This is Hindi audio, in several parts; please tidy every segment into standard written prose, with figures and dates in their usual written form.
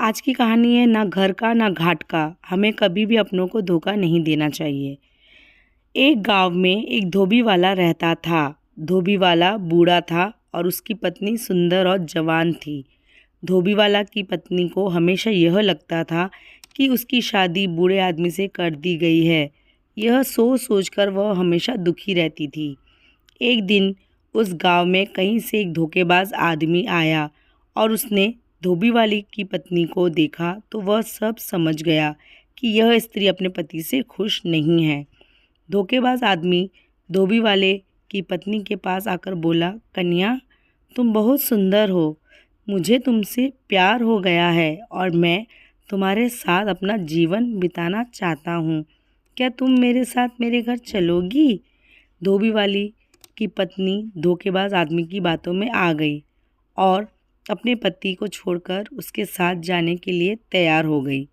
आज की कहानी है ना घर का ना घाट का। हमें कभी भी अपनों को धोखा नहीं देना चाहिए। एक गांव में एक धोबी वाला रहता था। धोबी वाला बूढ़ा था और उसकी पत्नी सुंदर और जवान थी। धोबी वाला की पत्नी को हमेशा यह लगता था कि उसकी शादी बूढ़े आदमी से कर दी गई है। यह सोच सोचकर वह हमेशा दुखी रहती थी। एक दिन उस गांव में कहीं से एक धोखेबाज आदमी आया और उसने धोबी वाली की पत्नी को देखा तो वह सब समझ गया कि यह स्त्री अपने पति से खुश नहीं है। धोखेबाज आदमी धोबी वाले की पत्नी के पास आकर बोला, कन्या, तुम बहुत सुंदर हो। मुझे तुमसे प्यार हो गया है और मैं तुम्हारे साथ अपना जीवन बिताना चाहता हूँ। क्या तुम मेरे साथ मेरे घर चलोगी? धोबी वाली की पत्नी धोखेबाज आदमी की बातों में आ गई और अपने पति को छोड़कर उसके साथ जाने के लिए तैयार हो गई।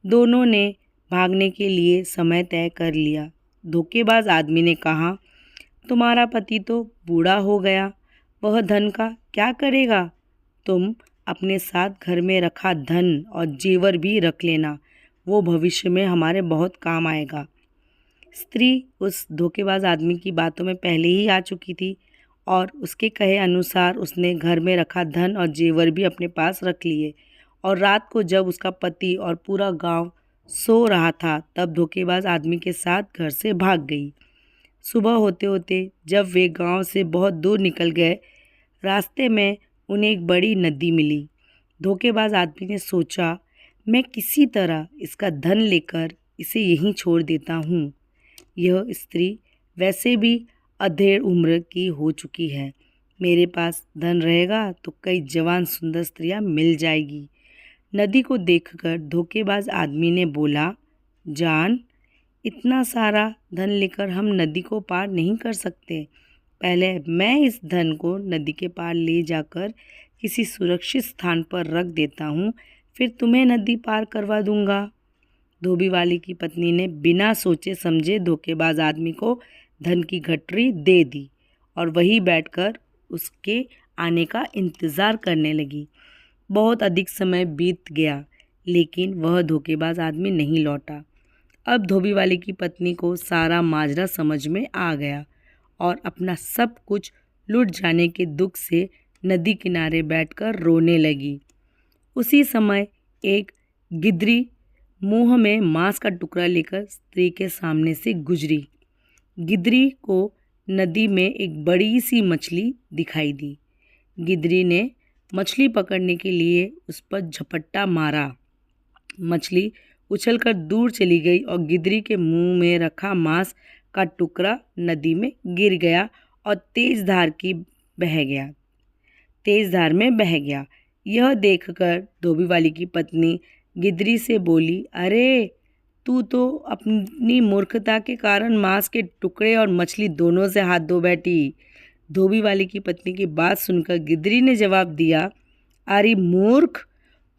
दोनों ने भागने के लिए समय तय कर लिया। धोखेबाज आदमी ने कहा, तुम्हारा पति तो बूढ़ा हो गया, वह धन का क्या करेगा? तुम अपने साथ घर में रखा धन और जेवर भी रख लेना, वो भविष्य में हमारे बहुत काम आएगा। स्त्री उस धोखेबाज आदमी की बातों में पहले ही आ चुकी थी और उसके कहे अनुसार उसने घर में रखा धन और जेवर भी अपने पास रख लिए। और रात को जब उसका पति और पूरा गांव सो रहा था तब धोखेबाज आदमी के साथ घर से भाग गई। सुबह होते होते जब वे गांव से बहुत दूर निकल गए, रास्ते में उन्हें एक बड़ी नदी मिली। धोखेबाज आदमी ने सोचा, मैं किसी तरह इसका धन लेकर इसे यहीं छोड़ देता हूँ। यह स्त्री वैसे भी अधेड़ उम्र की हो चुकी है। मेरे पास धन रहेगा तो कई जवान सुंदर स्त्रियां मिल जाएगी। नदी को देखकर धोखेबाज आदमी ने बोला, जान, इतना सारा धन लेकर हम नदी को पार नहीं कर सकते। पहले मैं इस धन को नदी के पार ले जाकर किसी सुरक्षित स्थान पर रख देता हूँ, फिर तुम्हें नदी पार करवा दूंगा। धोबी वाली की पत्नी ने बिना सोचे समझे धोखेबाज आदमी को धन की गठरी दे दी और वहीं बैठकर उसके आने का इंतज़ार करने लगी। बहुत अधिक समय बीत गया लेकिन वह धोखेबाज आदमी नहीं लौटा। अब धोबी वाली की पत्नी को सारा माजरा समझ में आ गया और अपना सब कुछ लुट जाने के दुख से नदी किनारे बैठकर रोने लगी। उसी समय एक गिद्धरी मुंह में मांस का टुकड़ा लेकर स्त्री के सामने से गुजरी। गिद्धरी को नदी में एक बड़ी सी मछली दिखाई दी। गिद्धरी ने मछली पकड़ने के लिए उस पर झपट्टा मारा। मछली उछलकर दूर चली गई और गिद्धरी के मुंह में रखा मांस का टुकड़ा नदी में गिर गया और तेज धार में बह गया। यह देखकर धोबी वाली की पत्नी गिद्धरी से बोली, अरे, तू तो अपनी मूर्खता के कारण मांस के टुकड़े और मछली दोनों से हाथ धो बैठी। धोबी वाली की पत्नी की बात सुनकर गिद्धरी ने जवाब दिया, अरे मूर्ख,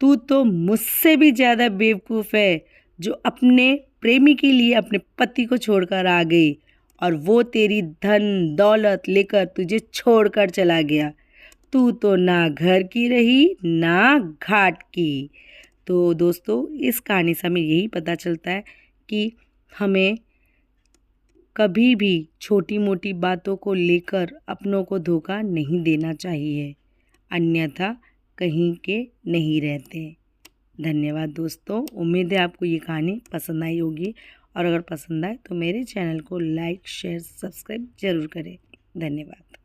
तू तो मुझसे भी ज़्यादा बेवकूफ़ है जो अपने प्रेमी के लिए अपने पति को छोड़कर आ गई और वो तेरी धन दौलत लेकर तुझे छोड़कर चला गया। तू तो ना घर की रही ना घाट की। तो दोस्तों, इस कहानी से हमें यही पता चलता है कि हमें कभी भी छोटी मोटी बातों को लेकर अपनों को धोखा नहीं देना चाहिए, अन्यथा कहीं के नहीं रहते। धन्यवाद दोस्तों। उम्मीद है आपको ये कहानी पसंद आई होगी और अगर पसंद आए तो मेरे चैनल को लाइक, शेयर, सब्सक्राइब ज़रूर करें। धन्यवाद।